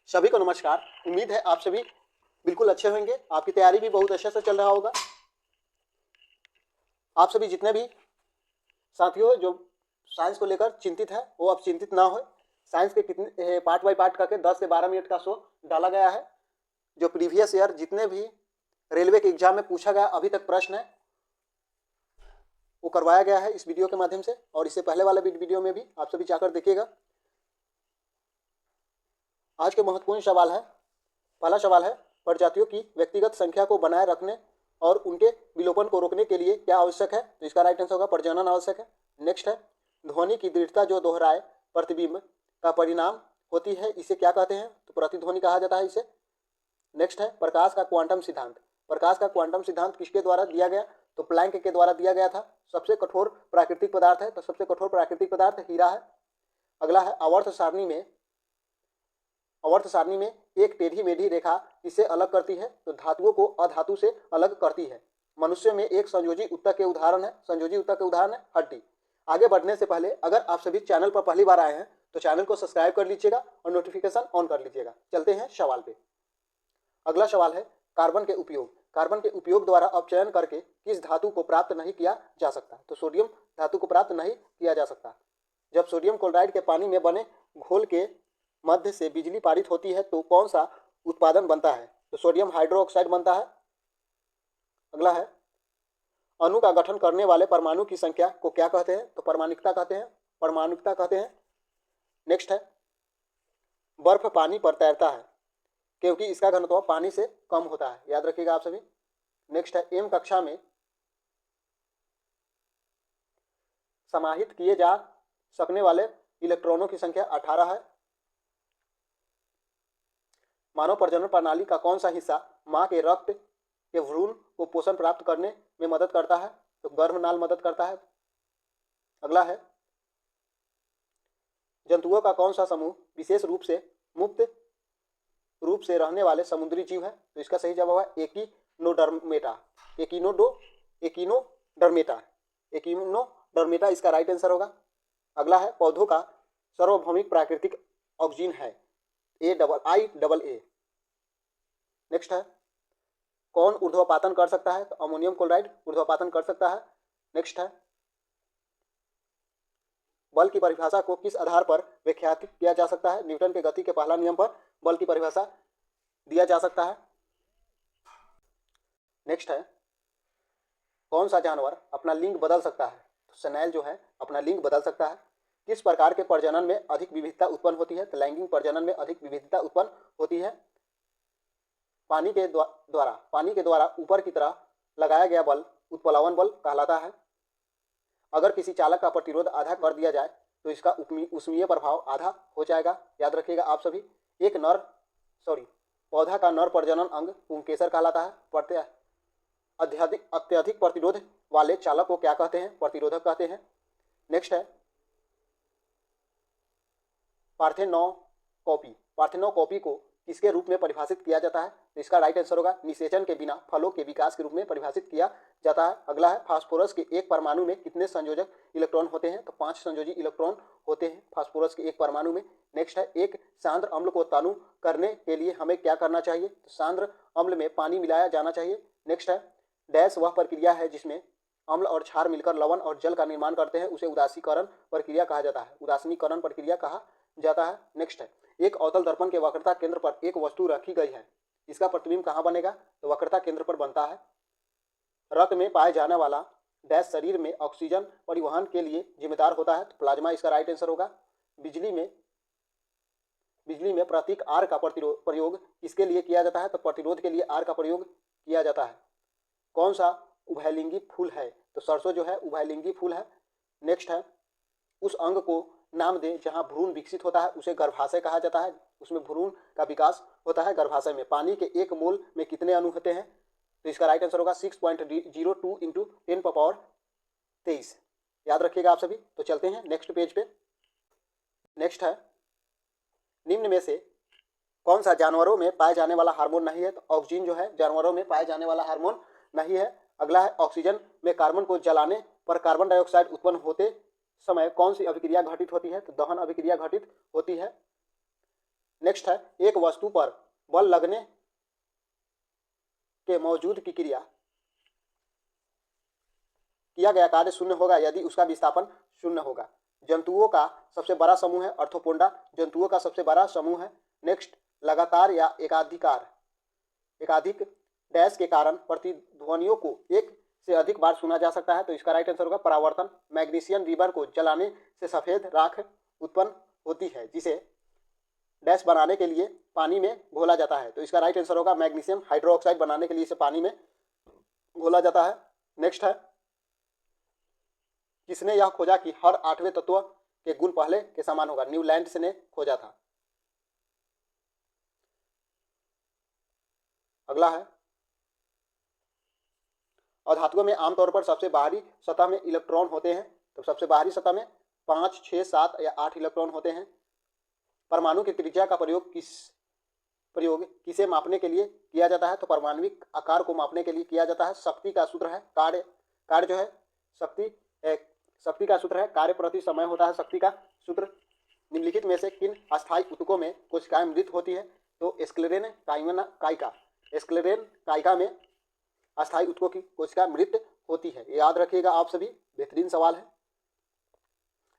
सभी को नमस्कार। उम्मीद है आप सभी बिल्कुल अच्छे होंगे। आपकी तैयारी भी बहुत अच्छे से चल रहा होगा। आप सभी जितने भी साथियों जो साइंस को लेकर चिंतित है वो अब चिंतित ना हो। साइंस के कितने पार्ट बाय पार्ट करके 10 से 12 मिनट का शो डाला गया है। जो प्रीवियस ईयर जितने भी रेलवे के एग्जाम में पूछा गया अभी तक प्रश्न है वो करवाया गया है इस वीडियो के माध्यम से, और इससे पहले वाले वीडियो में भी आप सभी जाकर देखिएगा। आज के महत्वपूर्ण सवाल है। पहला सवाल है, प्रजातियों की व्यक्तिगत संख्या को बनाए रखने और उनके विलोपन को रोकने के लिए क्या आवश्यक है? तो इसका राइट आंसर होगा प्रजनन आवश्यक है। नेक्स्ट है, ध्वनि की दृढ़ता जो दोहराए प्रतिबिंब का परिणाम होती है इसे क्या कहते हैं? तो प्रतिध्वनि कहा जाता है इसे। नेक्स्ट है, प्रकाश का क्वांटम सिद्धांत। प्रकाश का क्वांटम सिद्धांत किसके द्वारा दिया गया? तो प्लैंक के द्वारा दिया गया था। सबसे कठोर प्राकृतिक पदार्थ है, तो सबसे कठोर प्राकृतिक पदार्थ हीरा है। अगला है, आवर्त सारणी में एक टेढ़ी मेढ़ी रेखा इसे अलग करती है? तो धातुओं को अधातु से अलग करती है। मनुष्य में एक संयोजी ऊतक के उदाहरण है, संयोजी ऊतक के उदाहरण है हड्डी। आगे बढ़ने से पहले अगर आप सभी चैनल पर पहली बार आए हैं तो चैनल को सब्सक्राइब कर लीजिएगा और नोटिफिकेशन ऑन कर लीजिएगा। चलते हैं सवाल पे। अगला सवाल है, कार्बन के उपयोग। कार्बन के उपयोग द्वारा अपचयन करके किस धातु को प्राप्त नहीं किया जा सकता? तो सोडियम धातु को प्राप्त नहीं किया जा सकता। जब सोडियम क्लोराइड के पानी में बने घोल के मध्य से बिजली पारित होती है तो कौन सा उत्पादन बनता है? तो सोडियम हाइड्रोक्साइड बनता है। अगला है, अणु का गठन करने वाले परमाणु की संख्या को क्या कहते हैं? तो परमाणुकता कहते हैं, परमाणुकता कहते हैं। नेक्स्ट है, बर्फ पानी पर तैरता है क्योंकि इसका घनत्व पानी से कम होता है। याद रखिएगा आप सभी। नेक्स्ट है, एम कक्षा में समाहित किए जा सकने वाले इलेक्ट्रॉनों की संख्या 18 है। मानव प्रजनन प्रणाली का कौन सा हिस्सा मां के रक्त के भ्रूण को पोषण प्राप्त करने में मदद करता है? तो गर्भनाल मदद करता है। अगला है, जंतुओं का कौन सा समूह विशेष रूप से मुक्त रूप से रहने वाले समुद्री जीव है? तो इसका सही जवाब है एकिनोडर्मेटा। एकिनोडर्मेटा इसका राइट आंसर होगा। अगला है, पौधों का सार्वभौमिक प्राकृतिक ऑक्सीजन है AAA। नेक्स्ट है, कौन ऊर्ध्वपातन कर सकता है? तो अमोनियम क्लोराइड ऊर्ध्वपातन कर सकता है। नेक्स्ट है, बल की परिभाषा को किस आधार पर व्याख्यात किया जा सकता है? न्यूटन के गति के पहला नियम पर बल की परिभाषा दिया जा सकता है। नेक्स्ट है, कौन सा जानवर अपना लिंग बदल सकता है? तो स्नेल जो है अपना लिंग बदल सकता है। किस प्रकार के प्रजनन में अधिक विविधता उत्पन्न होती है? तो लैंगिक प्रजनन में अधिक विविधता उत्पन्न होती है। पानी के द्वारा ऊपर की तरह लगाया गया बल उत्प्लावन बल कहलाता है। अगर किसी चालक का प्रतिरोध आधा कर दिया जाए तो इसका ऊष्मीय प्रभाव आधा हो जाएगा। याद रखिएगा आप सभी। पौधा का नर प्रजनन अंग पुंकेसर कहलाता है। अत्यधिक प्रतिरोध वाले चालक को क्या कहते हैं? प्रतिरोधक कहते हैं। नेक्स्ट है, पार्थेनोकॉपी को किसके रूप में परिभाषित किया जाता है? तो इसका राइट आंसर होगा निषेचन के बिना फलों के विकास के रूप में परिभाषित किया जाता है। अगला है, फास्फोरस के एक परमाणु में कितने संयोजक इलेक्ट्रॉन होते हैं? तो 5 संयोजी इलेक्ट्रॉन होते हैं फास्फोरस के एक परमाणु में। नेक्स्ट है, एक सांद्र अम्ल को तनु करने के लिए हमें क्या करना चाहिए? तो सांद्र अम्ल में पानी मिलाया जाना चाहिए। नेक्स्ट है, डैश वह प्रक्रिया है जिसमें अम्ल और क्षार मिलकर लवण और जल का निर्माण करते हैं उसे उदासीकरण प्रक्रिया कहा जाता है, उदासीनीकरण प्रक्रिया कहा जाता है। नेक्स्ट है, एक अवतल दर्पण के वक्रता केंद्र पर एक वस्तु रखी गई है, इसका प्रतिबिंब कहाँ बनेगा? तो वक्रता केंद्र पर बनता है। रक्त में पाए जाने वाला डैश शरीर में ऑक्सीजन परिवहन के लिए जिम्मेदार होता है, तो प्लाज्मा इसका राइट आंसर होगा। बिजली में प्रतीक आर का प्रयोग किसके लिए किया जाता है? तो प्रतिरोध के लिए आर का प्रयोग किया जाता है। कौन सा उभयलिंगी फूल है? तो सरसों जो है उभयलिंगी फूल है। नेक्स्ट है, उस अंग को नाम दें जहां भ्रूण विकसित होता है उसे गर्भाशय कहा जाता है, उसमें भ्रूण का विकास होता है गर्भाशय में। पानी के एक मोल में कितने अणु होते हैं? तो इसका राइट आंसर होगा 6.02 इंटू 10⁻23। याद रखिएगा आप सभी। तो चलते हैं नेक्स्ट पेज पे। नेक्स्ट है, निम्न में से कौन सा जानवरों में पाए जाने वाला हार्मोन नहीं है? तो ऑक्सीजन जो है जानवरों में पाए जाने वाला हार्मोन नहीं है। अगला है, ऑक्सीजन में कार्बन को जलाने पर कार्बन डाइऑक्साइड उत्पन्न होते समय कौन सी अभिक्रिया घटित होती है? तो दहन अभिक्रिया घटित होती है। नेक्स्ट है एक वस्तु पर बल लगने के मौजूद की क्रिया किया गया कार्य शून्य होगा यदि उसका विस्थापन शून्य होगा। जंतुओं का सबसे बड़ा समूह है ऑर्थोपोडा, जंतुओं का सबसे बड़ा समूह है। नेक्स्ट, लगातार या एकाधिक डैश के कारण प्रतिध्वनियों को एक से अधिक बार सुना जा सकता है, तो इसका राइट आंसर होगा परावर्तन। मैग्नीशियम रिबर को जलाने से सफ़ेद राख उत्पन्न होती है जिसे डैश बनाने के लिए पानी में घोला जाता है, तो इसका राइट आंसर होगा मैग्नीशियम हाइड्रोक्साइड बनाने के लिए इसे पानी में घोला जाता है। नेक्स्ट है किसने यह खोजा कि हर 8वें तत्व के गुण पहले के समान होगा? न्यूलैंड्स ने खोजा था। अगला है अधातुओं में आमतौर पर सबसे बाहरी सतह में इलेक्ट्रॉन होते हैं, तो सबसे बाहरी सतह में 5, 6, 7 या 8 इलेक्ट्रॉन होते हैं। परमाणु की त्रिज्या का प्रयोग किसे मापने के लिए किया जाता है? तो परमाणविक आकार को मापने के लिए किया जाता है। शक्ति का सूत्र है कार्य जो है शक्ति का सूत्र है कार्य प्रति समय होता है शक्ति का सूत्र। निम्नलिखित में से किन अस्थायी ऊतकों में कोशिकाएं मृत होती है? तो स्क्लेरेन कायिका में अस्थायी ऊतकों की कोशिका मृत होती है, याद रखिएगा आप सभी, बेहतरीन सवाल है।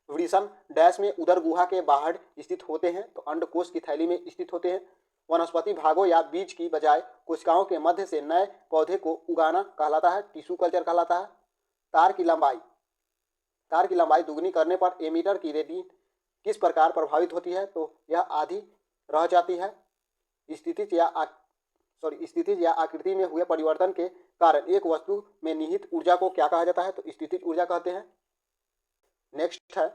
वृषण डैश में उदर गुहा के बाहर स्थित होते हैं, तो अंडकोश की थैली में स्थित होते हैं। वनस्पति भागों या बीज की बजाय कोशिकाओं के मध्य से नए पौधे को उगाना कहलाता है, टिश्यू कल्चर कहलाता है। तार की लंबाई दुगनी करने पर एमीटर की रीडिंग किस प्रकार प्रभावित होती है? तो यह आधी रह जाती है। स्थितिज या आकृति में हुए परिवर्तन के कारण एक वस्तु में निहित ऊर्जा को क्या कहा जाता है? तो स्थितिज ऊर्जा कहते हैं। नेक्स्ट है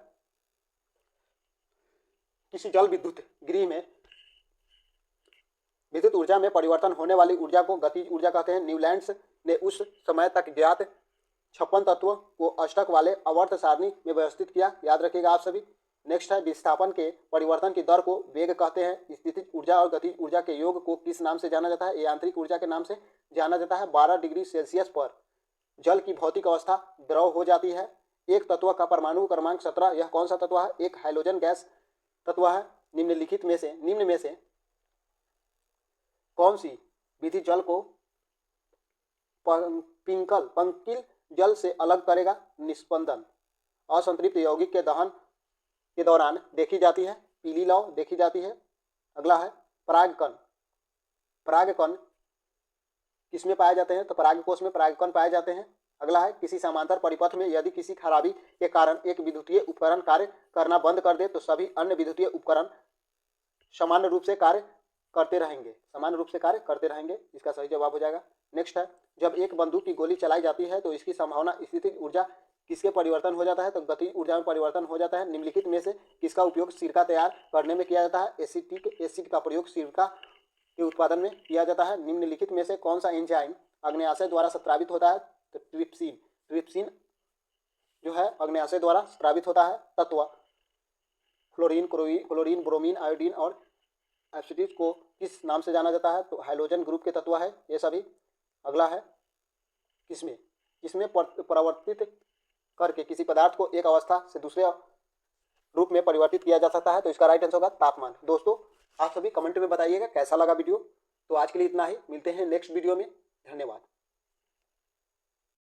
किसी जल विद्युत गृह में विद्युत ऊर्जा में परिवर्तन होने वाली ऊर्जा को गतिज ऊर्जा कहते हैं। न्यूलैंड्स ने उस समय तक ज्ञात 56 तत्वों को अष्टक वाले आवर्त सारणी में व्यवस्थित किया, याद रखिएगा आप सभी। नेक्स्ट है विस्थापन के परिवर्तन की दर को वेग कहते हैं। स्थितिज ऊर्जा और गतिज ऊर्जा के योग को किस नाम से जाना जाता है? यांत्रिक ऊर्जा के नाम से जाना जाता है। 12 डिग्री सेल्सियस पर जल की भौतिक अवस्था द्रव हो जाती है। एक तत्व का परमाणु क्रमांक 17, यह कौन सा तत्व है? एक हाइड्रोजन गैस तत्व है। निम्न में से कौन सी विधि जल को पंकिल जल से अलग करेगा? निस्पंदन असंतृप्त यौगिक के दहन के दौरान देखी जाती है, पीली लौ देखी जाती है। अगला है परागकण किसमें पाए जाते हैं? तो परागकोश में परागकण पाए जाते हैं। अगला है किसी समांतर परिपथ में यदि किसी खराबी के कारण एक विद्युतीय उपकरण कार्य करना बंद कर दे तो सभी अन्य विद्युतीय उपकरण समान रूप से कार्य करते रहेंगे। इसका सही जवाब हो जाएगा। नेक्स्ट है जब एक बंदूक की गोली चलाई जाती है तो इसकी संभावना स्थितिज ऊर्जा किसके परिवर्तन हो जाता है? तो गतिज ऊर्जा में परिवर्तन हो जाता है। निम्नलिखित में से किसका उपयोग सिरका तैयार करने में किया जाता है? एसिटिक एसिड का प्रयोग सिरका के उत्पादन में किया जाता है। निम्नलिखित में से कौन सा एंजाइम अग्न्याशय द्वारा स्रावित होता है? तो ट्रिप्सिन जो है अग्न्याशय द्वारा स्रावित होता है। तत्व क्लोरीन, ब्रोमीन, आयोडीन और एसिटिक को किस नाम से जाना जाता है? तो हाइड्रोजन ग्रुप के तत्व है ये सभी। अगला है किसमें परिवर्तित करके किसी पदार्थ को एक अवस्था से दूसरे रूप में परिवर्तित किया जा सकता है? तो इसका राइट आंसर होगा तापमान। दोस्तों आप सभी कमेंट में बताइएगा कैसा लगा वीडियो। तो आज के लिए इतना ही, मिलते हैं नेक्स्ट वीडियो में। धन्यवाद।